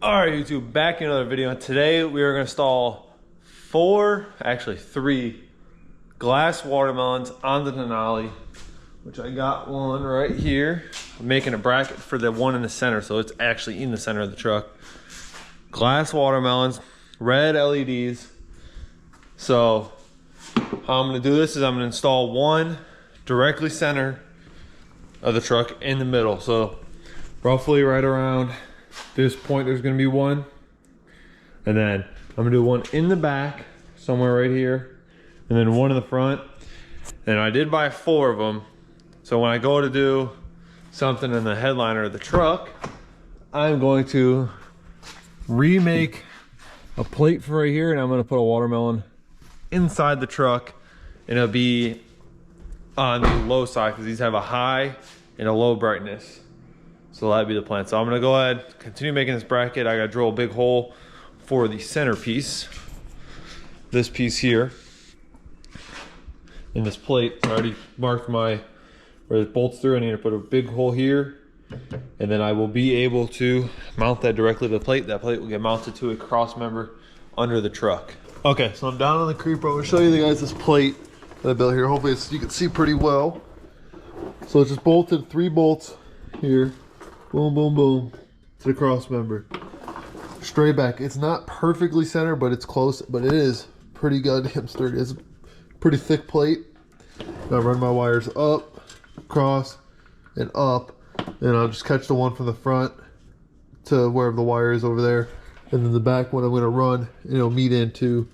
All right, YouTube, back in another video. Today we are going to install three glass watermelons on the Denali, which I got one right here. I'm making a bracket for the one in the center, so it's actually in the center of the truck. Glass watermelons, red LEDs. So how I'm going to do this is I'm going to install one directly center of the truck in the middle. So roughly right around this point there's going to be one, and then I'm going to do one in the back somewhere right here, and then one in the front. And I did buy 4 of them, so when I go to do something in the headliner of the truck, I'm going to remake a plate for right here, and I'm going to put a watermelon inside the truck, and it'll be on the low side because these have a high and a low brightness. So that'd be the plan. So I'm gonna go ahead, continue making this bracket. I gotta drill a big hole for the centerpiece. This piece here in this plate. I already marked where it bolts through. I need to put a big hole here, and then I will be able to mount that directly to the plate. That plate will get mounted to a cross member under the truck. Okay, so I'm down on the creeper. I'm gonna show you guys this plate that I built here. Hopefully you can see pretty well. So it's just bolted 3 bolts here. Boom, boom, boom, to the cross member. Straight back. It's not perfectly centered, but it's close. But it is pretty goddamn sturdy. It's a pretty thick plate. I run my wires up, across, and up. And I'll just catch the one from the front to wherever the wire is over there. And then the back one I'm going to run, and it'll meet into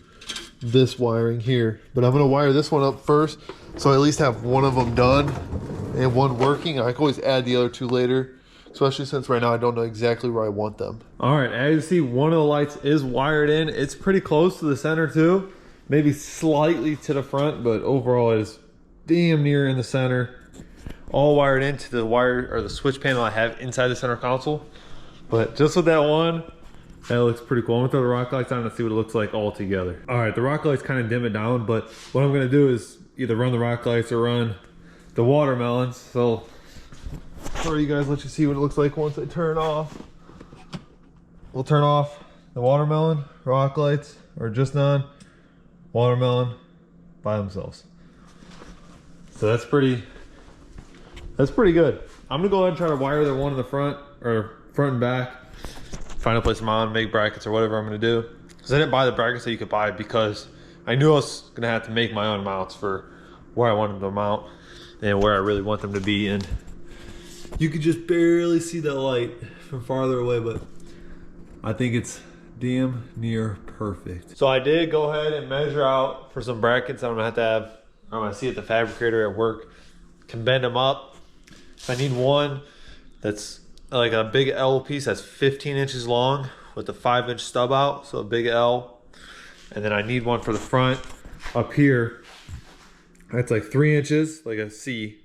this wiring here. But I'm going to wire this one up first, so I at least have one of them done and one working. I can always add the other 2 later, especially since right now I don't know exactly where I want them. All right, as you see, one of the lights is wired in. It's pretty close to the center too, maybe slightly to the front, but overall it is damn near in the center. All wired into the wire or the switch panel I have inside the center console. But just with that one, that looks pretty cool. I'm gonna throw the rock lights on and see what it looks like all together. All right, the rock lights kind of dim it down, but what I'm gonna do is either run the rock lights or run the watermelons. So for you guys, let you see what it looks like once I turn off. We'll turn off the watermelon, rock lights, or just none, watermelon by themselves. So that's pretty good. I'm gonna go ahead and try to wire the one in the front, or front and back, find a place to mount, make brackets or whatever I'm gonna do. Because I didn't buy the brackets that you could buy because I knew I was gonna have to make my own mounts for where I want them to mount and where I really want them to be. And you could just barely see the light from farther away, but I think it's damn near perfect. So I did go ahead and measure out for some brackets. I'm gonna see if the fabricator at work can bend them up. If I need one that's like a big L piece that's 15 inches long with a 5-inch stub out, so a big L. And then I need one for the front up here. That's like 3 inches, like a C.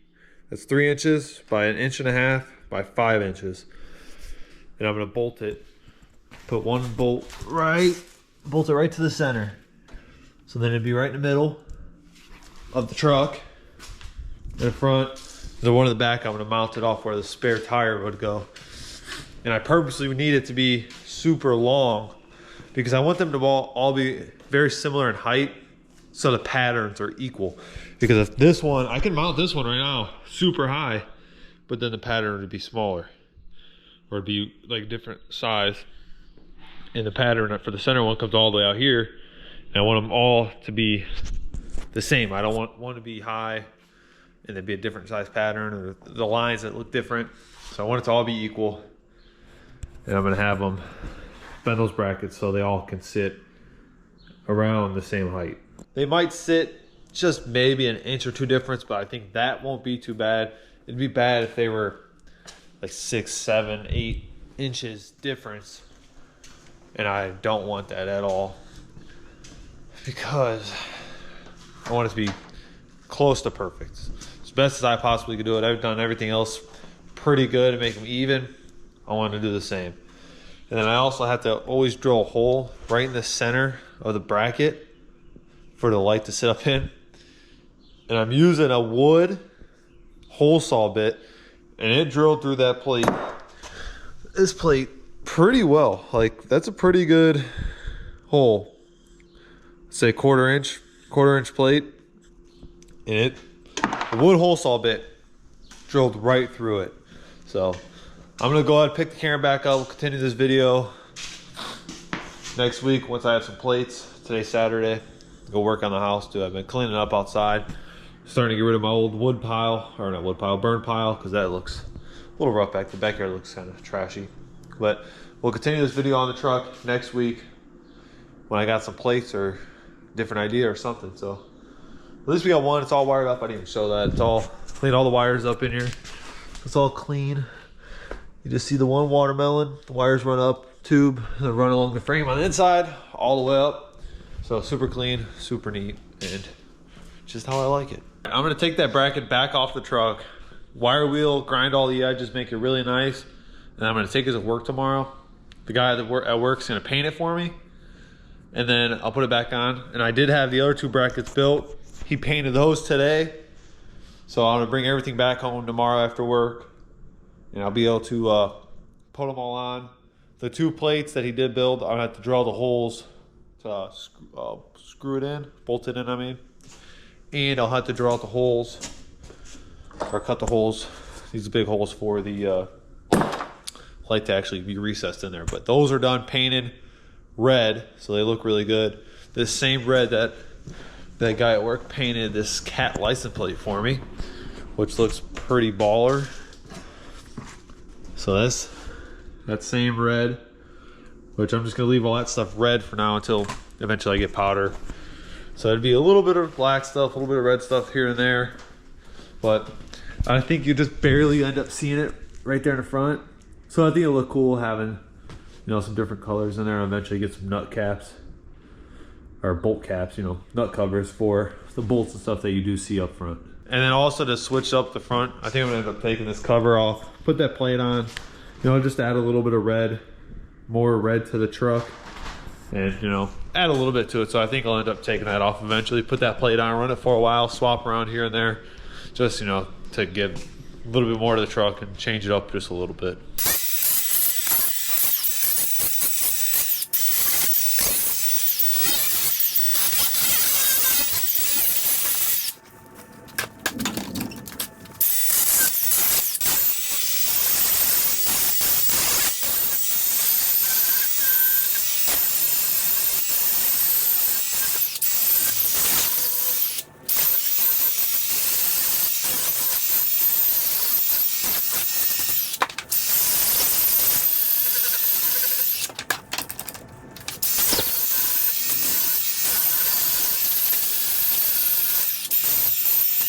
That's 3 inches by 1.5 inches by 5 inches. And I'm gonna bolt it. Put one bolt it right to the center. So then it'd be right in the middle of the truck. In the front, the one in the back, I'm gonna mount it off where the spare tire would go. And I purposely need it to be super long because I want them to all be very similar in height, so the patterns are equal. Because if this one, I can mount this one right now super high, but then the pattern would be smaller, or it'd be like different size. And the pattern for the center one comes all the way out here, and I want them all to be the same. I don't want one to be high and there'd be a different size pattern, or the lines that look different. So I want it to all be equal. And I'm gonna have them bend those brackets so they all can sit around the same height. They might sit just maybe 1 inch or 2 difference, but I think that won't be too bad. It'd be bad if they were like 6, 7, 8 inches difference. And I don't want that at all, because I want it to be close to perfect. As best as I possibly could do it. I've done everything else pretty good to make them even. I want to do the same. And then I also have to always drill a hole right in the center of the bracket for the light to sit up in. And I'm using a wood hole saw bit, and it drilled through that plate. This plate pretty well. Like, that's a pretty good hole. Say quarter inch plate. And it, the wood hole saw bit drilled right through it. So I'm gonna go ahead and pick the camera back up. We'll continue this video next week once I have some plates. Today's Saturday. Go work on the house too. I've been cleaning up outside. Starting to get rid of my old wood pile, or not wood pile, burn pile, because that looks a little rough back. The backyard looks kind of trashy. But we'll continue this video on the truck next week when I got some plates or different idea or something. So at least we got one. It's all wired up. I didn't even show that. It's all clean, all the wires up in here. It's all clean. You just see the one watermelon. The wires run up, tube, and run along the frame on the inside, all the way up. So super clean, super neat, and just how I like it. I'm gonna take that bracket back off the truck, wire wheel, grind all the edges, make it really nice, and I'm gonna take it to work tomorrow. The guy at work's gonna paint it for me, and then I'll put it back on. And I did have the other two brackets built. He painted those today, so I'm gonna bring everything back home tomorrow after work, and I'll be able to put them all on. The two plates that he did build, I'm gonna have to drill the holes to screw it in, bolt it in, I mean. And I'll have to draw out the holes, or cut the holes. These are big holes for the light to actually be recessed in there. But those are done, painted red, so they look really good. This same red that guy at work painted this cat license plate for me, which looks pretty baller. So that's that same red, which I'm just gonna leave all that stuff red for now until eventually I get powder. So it'd be a little bit of black stuff, a little bit of red stuff here and there. But I think you just barely end up seeing it right there in the front. So I think it'll look cool having, you know, some different colors in there. I'll eventually get some nut caps, or bolt caps, you know, nut covers for the bolts and stuff that you do see up front. And then also to switch up the front, I think I'm gonna end up taking this cover off, put that plate on, you know, just add a little bit of red, more red to the truck. And, you know, add a little bit to it. So I think I'll end up taking that off eventually, put that plate on, run it for a while, swap around here and there, just, you know, to give a little bit more to the truck and change it up just a little bit.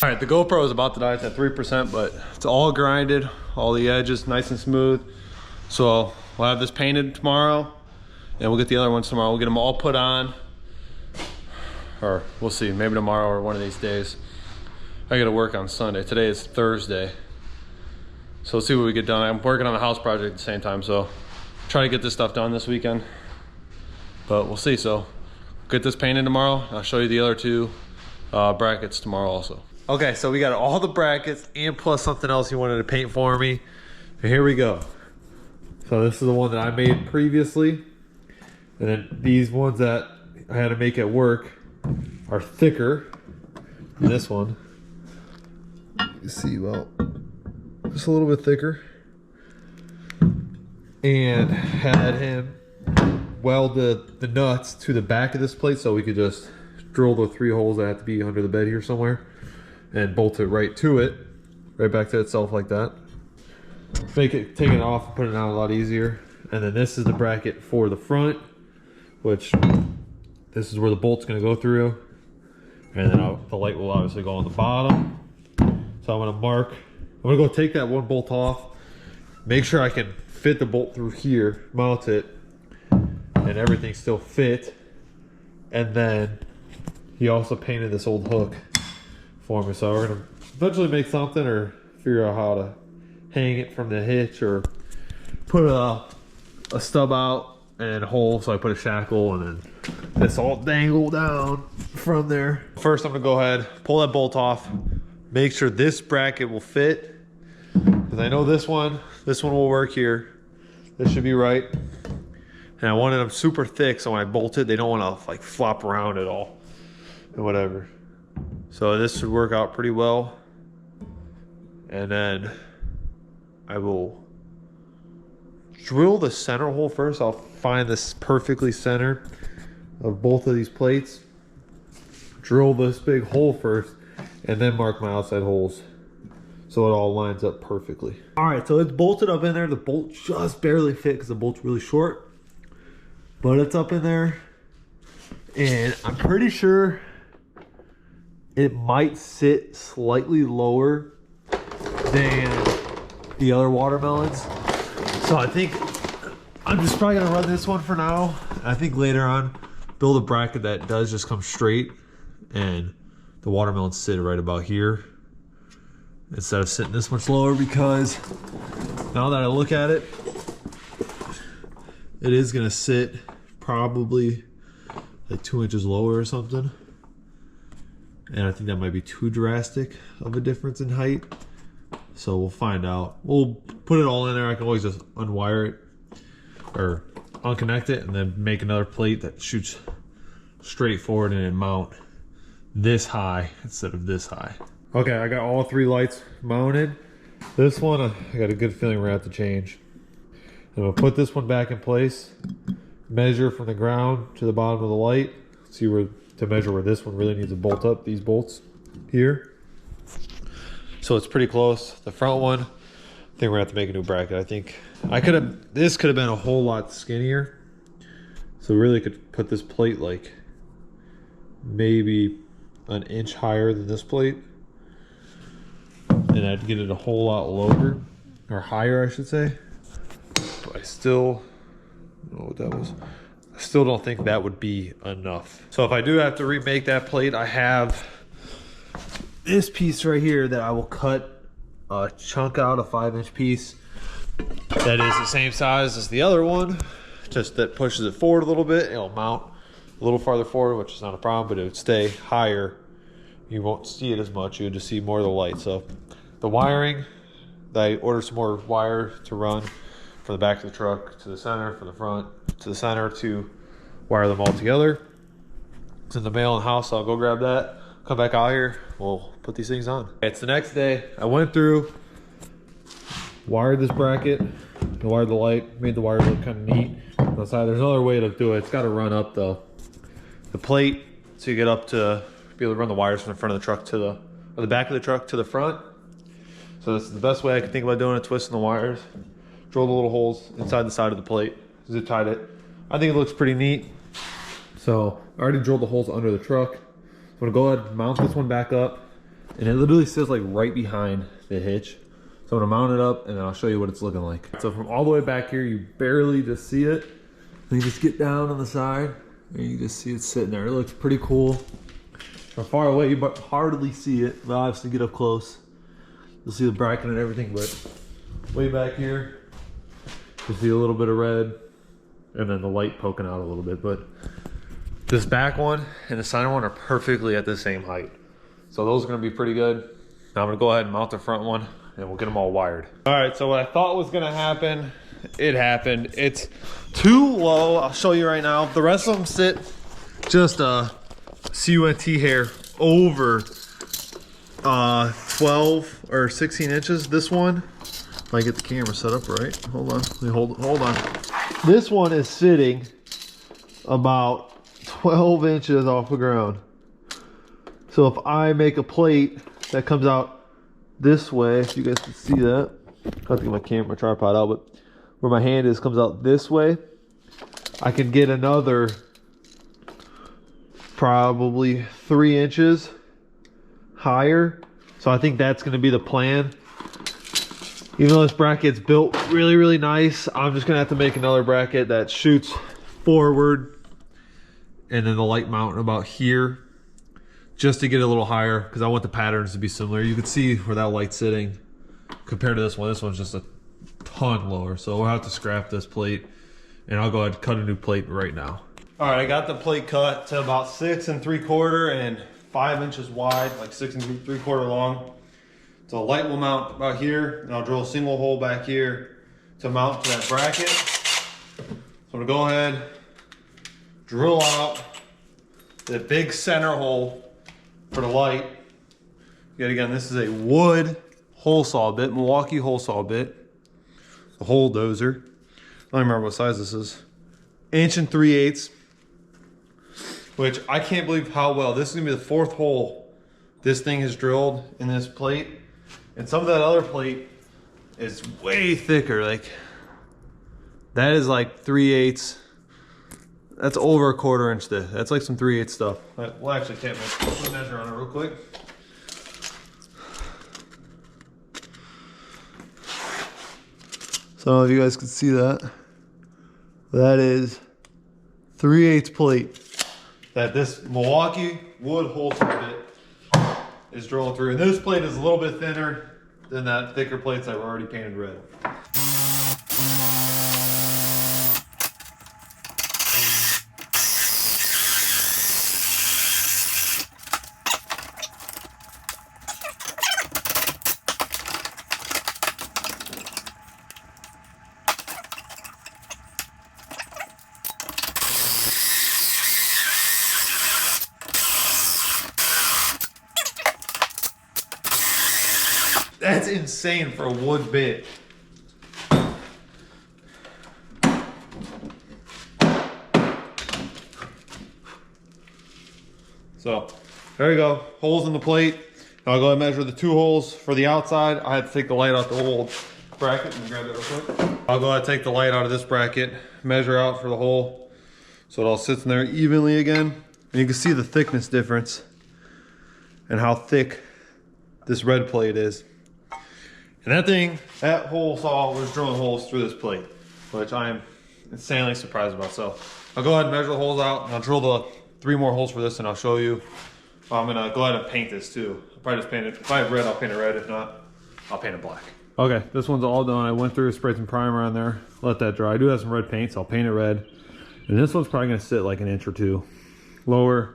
All right, the GoPro is about to die. It's at 3%, but it's all grinded, all the edges nice and smooth. So we'll have this painted tomorrow, and we'll get the other ones tomorrow. We'll get them all put on, or we'll see, maybe tomorrow or one of these days. I gotta work on Sunday. Today is Thursday. So let's see what we get done. I'm working on a house project at the same time, so try to get this stuff done this weekend. But we'll see. So get this painted tomorrow. I'll show you the other two brackets tomorrow also. Okay, so we got all the brackets and plus something else you wanted to paint for me. And here we go. So this is the one that I made previously. And then these ones that I had to make at work are thicker than this one. You see, well, just a little bit thicker. And had him weld the nuts to the back of this plate so we could just drill the 3 holes that have to be under the bed here somewhere and bolt it right to it, right back to itself like that. Take it off and put it on a lot easier. And then this is the bracket for the front, which this is where the bolt's gonna go through. And then the light will obviously go on the bottom. So I'm gonna go take that one bolt off, make sure I can fit the bolt through here, mount it, and everything still fit. And then he also painted this old hook for me, so we're gonna eventually make something or figure out how to hang it from the hitch or put a stub out and hole. So I put a shackle and then this all dangle down from there. First I'm gonna go ahead, pull that bolt off, make sure this bracket will fit, because I know this one will work here. This should be right. And I wanted them super thick, so when I bolt it, they don't want to like flop around at all and whatever. So this should work out pretty well. And then I will drill the center hole first. I'll find this perfectly centered of both of these plates. Drill this big hole first, and then mark my outside holes so it all lines up perfectly. All right, so it's bolted up in there. The bolt just barely fit because the bolt's really short. But it's up in there, and I'm pretty sure it might sit slightly lower than the other watermelons. So I think I'm just probably gonna run this one for now. I think later on, build a bracket that does just come straight, and the watermelons sit right about here instead of sitting this much lower, because now that I look at it, it is gonna sit probably like 2 inches lower or something. And I think that might be too drastic of a difference in height. So we'll find out. We'll put it all in there. I can always just unwire it or unconnect it and then make another plate that shoots straight forward and then mount this high instead of this high. Okay, I got all 3 lights mounted. This one, I got a good feeling we're gonna have to change. I'm gonna put this one back in place, measure from the ground to the bottom of the light, see where to measure where this one really needs to bolt up, these bolts here. So it's pretty close. The front one, I think we're gonna have to make a new bracket. I think this could have been a whole lot skinnier. So we really could put this plate like maybe an inch higher than this plate. And I'd get it a whole lot lower, or higher I should say. But I still, I don't know what that was. I still don't think that would be enough. So if I do have to remake that plate, I have this piece right here that I will cut a chunk out, a 5-inch piece that is the same size as the other one, just that pushes it forward a little bit. It'll mount a little farther forward, which is not a problem, but it would stay higher. You won't see it as much. You'll just see more of the light. So the wiring, I ordered some more wire to run from the back of the truck to the center, from the front to the center to wire them all together. It's in the mail in the house, so I'll go grab that, come back out here, we'll put these things on. It's the next day. I went through, wired this bracket, wired the light, made the wire look kind of neat on the side. There's another way to do it. It's got to run up the plate so you get up to be able to run the wires from the front of the truck to the back of the truck to the front. So this is the best way I can think about doing it, twisting the wires. Drill the little holes inside the side of the plate, zip tied it. I think it looks pretty neat. So I already drilled the holes under the truck. I'm gonna go ahead and mount this one back up, and it literally sits like right behind the hitch. So I'm gonna mount it up and then I'll show you what it's looking like. So from all the way back here, you barely just see it. Then you just get down on the side and you just see it sitting there. It looks pretty cool. From far away, you hardly see it, but obviously get up close. You'll see the bracket and everything, but way back here, you see a little bit of red and then the light poking out a little bit. But this back one and the center one are perfectly at the same height. So those are gonna be pretty good. Now I'm gonna go ahead and mount the front one and we'll get them all wired. All right, so what I thought was gonna happen, it happened. It's too low, I'll show you right now. The rest of them sit just a CUNT hair over 12 or 16 inches. This one, if I get the camera set up right, hold on, let me hold on. This one is sitting about 12 inches off the ground. So if I make a plate that comes out this way, if you guys can see that, I have to get my camera tripod out, but where my hand is comes out this way, I can get another probably 3 inches higher. So I think that's gonna be the plan. Even though this bracket's built really, really nice, I'm just gonna have to make another bracket that shoots forward and then the light mount about here just to get it a little higher because I want the patterns to be similar. You can see where that light's sitting compared to this one. This one's just a ton lower. So we'll have to scrap this plate and I'll go ahead and cut a new plate right now. All right, I got the plate cut to about 6 3/4 and 5 inches wide, like 6 3/4 long. So the light will mount about here, and I'll drill a single hole back here to mount to that bracket. So I'm I'm gonna go ahead, drill out the big center hole for the light. Yet again, this is a wood hole saw bit, Milwaukee hole saw bit, a hole dozer. I don't remember what size this is. 1 3/8 inches, which I can't believe how well. This is gonna be the 4th hole this thing is drilled in this plate. And some of that other plate is way thicker. Like that is like 3/8. That's over 1/4 inch thick. That's like some 3/8 stuff. We'll actually take a measure on it real quick. So I don't know if you guys can see that. That is 3/8 plate that this Milwaukee wood hole saw bit is drilling through. And this plate is a little bit thinner than that thicker plates that were already painted red. That's insane for a wood bit. So there you go, holes in the plate. Now I'll go ahead and measure the 2 holes for the outside. I had to take the light out the old bracket. Let me grab that real quick. I'll go ahead and take the light out of this bracket, measure out for the hole so it all sits in there evenly again. And you can see the thickness difference and how thick this red plate is. And that thing, that hole saw was drilling holes through this plate, which I'm insanely surprised about. So I'll go ahead and measure the holes out, and I'll drill the 3 more holes for this, and I'll show you. I'm gonna go ahead and paint this too. I'll probably just paint it. If I have red, I'll paint it red. If not, I'll paint it black. Okay, this one's all done. I went through, sprayed some primer on there, let that dry. I do have some red paint, so I'll paint it red. And this one's probably gonna sit like 1 or 2 inches lower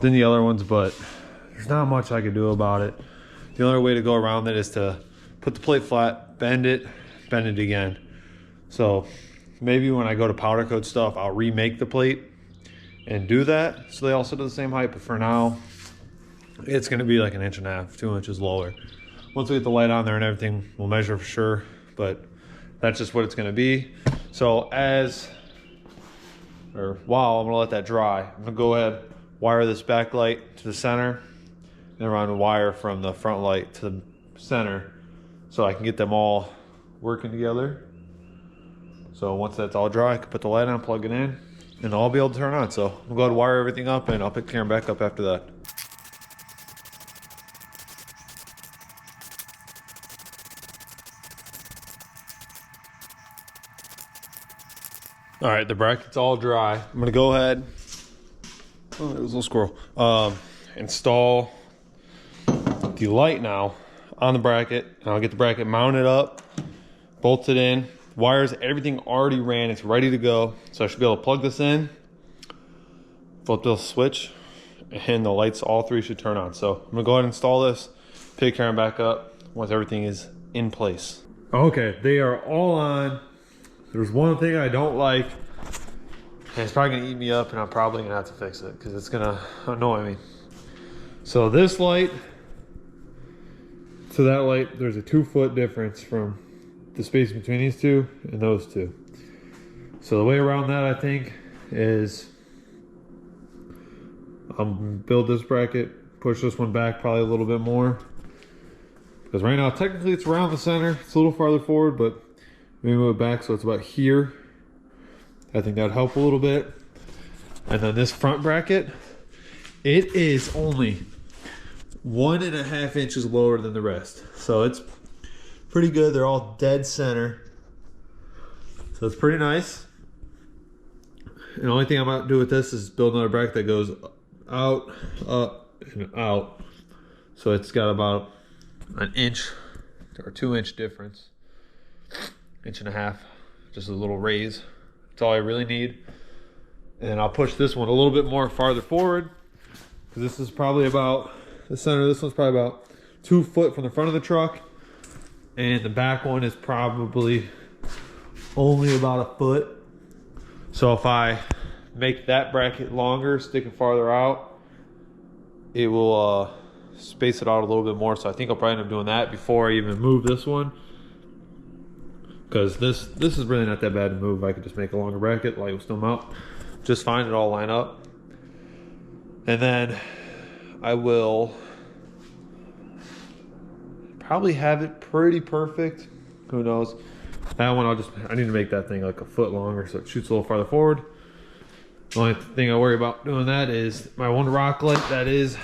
than the other ones, but there's not much I can do about it. The only way to go around it is to put the plate flat, bend it again. So maybe when I go to powder coat stuff, I'll remake the plate and do that so they all sit to the same height. But for now, it's gonna be like 1.5 inches, 2 inches lower. Once we get the light on there and everything, we'll measure for sure, but that's just what it's gonna be. So while I'm gonna let that dry, I'm gonna go ahead, wire this back light to the center, and run a wire from the front light to the center, so I can get them all working together. So once that's all dry, I can put the light on, plug it in, and I'll be able to turn on. So I'll go ahead and wire everything up, and I'll pick the camera back up after that. All right, the bracket's all dry. I'm gonna go ahead, oh, there was a little squirrel, install the light now on the bracket, and I'll get the bracket mounted up, bolted in, wires, everything already ran, it's ready to go. So I should be able to plug this in, flip the switch, and the lights, all 3 should turn on. So I'm gonna go ahead and install this, pick camera back up once everything is in place. Okay, they are all on. There's one thing I don't like, and it's probably gonna eat me up, and I'm probably gonna have to fix it because it's gonna annoy me. So this light to that light, there's a 2-foot difference from the space between these 2 and those 2. So the way around that, I think, is build this bracket, push this one back probably a little bit more, because right now technically it's around the center. It's a little farther forward, but maybe move it back so it's about here. I think that'd help a little bit. And then this front bracket, it is only 1.5 inches lower than the rest, so it's pretty good. They're all dead center, so it's pretty nice. And the only thing I'm about to do with this is build another bracket that goes out, up, and out. So it's got about 1 inch or 2 inch difference, 1.5 inches, just a little raise. That's all I really need. And then I'll push this one a little bit more farther forward, because this is probably about the center. This one's probably about 2 foot from the front of the truck, and the back one is probably only about 1 foot. So if I make that bracket longer, sticking farther out, it will space it out a little bit more. So I think I'll probably end up doing that before I even move this one, because this is really not that bad to move. I could just make a longer bracket, light will still mount just fine, it all line up. And then I will probably have it pretty perfect, who knows. That one I need to make that thing like a foot longer so it shoots a little farther forward. The only thing I worry about doing that is my one rock light that is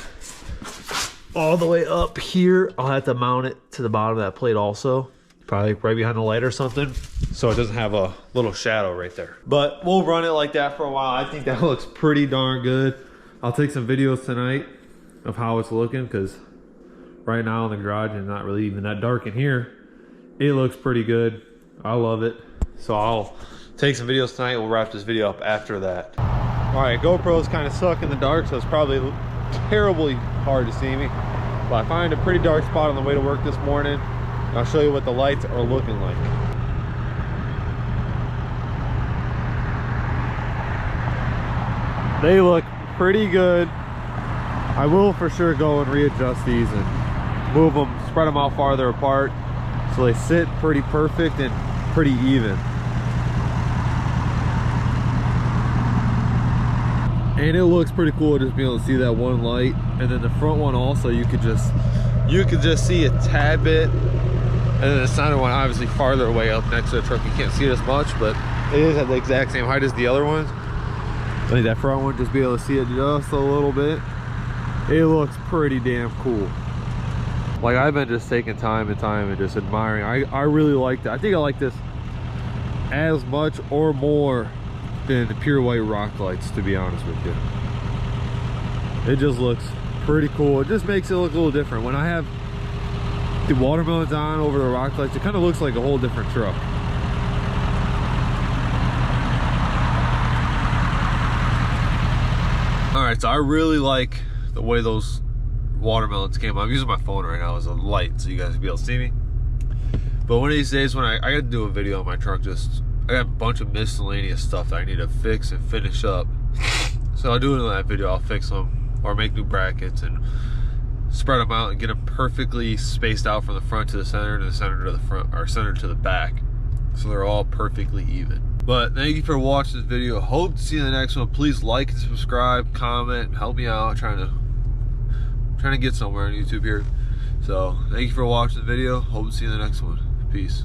all the way up here. I'll have to mount it to the bottom of that plate also, probably right behind the light or something, so it doesn't have a little shadow right there. But we'll run it like that for a while. I think that looks pretty darn good. I'll take some videos tonight of how it's looking, because right now in the garage and not really even that dark in here, it looks pretty good. I love it. So I'll take some videos tonight. We'll wrap this video up after that. All right, GoPros kind of suck in the dark, so it's probably terribly hard to see me. But I find a pretty dark spot on the way to work this morning. And I'll show you what the lights are looking like. They look pretty good. I will for sure go and readjust these and move them, spread them out farther apart so they sit pretty perfect and pretty even. And it looks pretty cool just being able to see that one light. And then the front one also, you could just see a tad bit. And then the center one obviously farther away up next to the truck. You can't see it as much, but it is at the exact same height as the other ones. I think that front one, just be able to see it just a little bit. It looks pretty damn cool. Like, I've been just taking time and just admiring. I really like that. I think I like this as much or more than the pure white rock lights, to be honest with you. It just looks pretty cool. It just makes it look a little different. When I have the watermelons on over the rock lights, it kind of looks like a whole different truck. All right, so I really like the way those watermelons came. I'm using my phone right now as a light so you guys can be able to see me. But one of these days when I got to do a video on my truck, I got a bunch of miscellaneous stuff that I need to fix and finish up. So I'll do it in that video. I'll fix them or make new brackets and spread them out and get them perfectly spaced out from the front to the center, to the center to the front, or center to the back, so they're all perfectly even. But thank you for watching this video. Hope to see you in the next one. Please like and subscribe, comment, help me out. Trying to get somewhere on YouTube here. So thank you for watching the video. Hope to see you in the next one. Peace.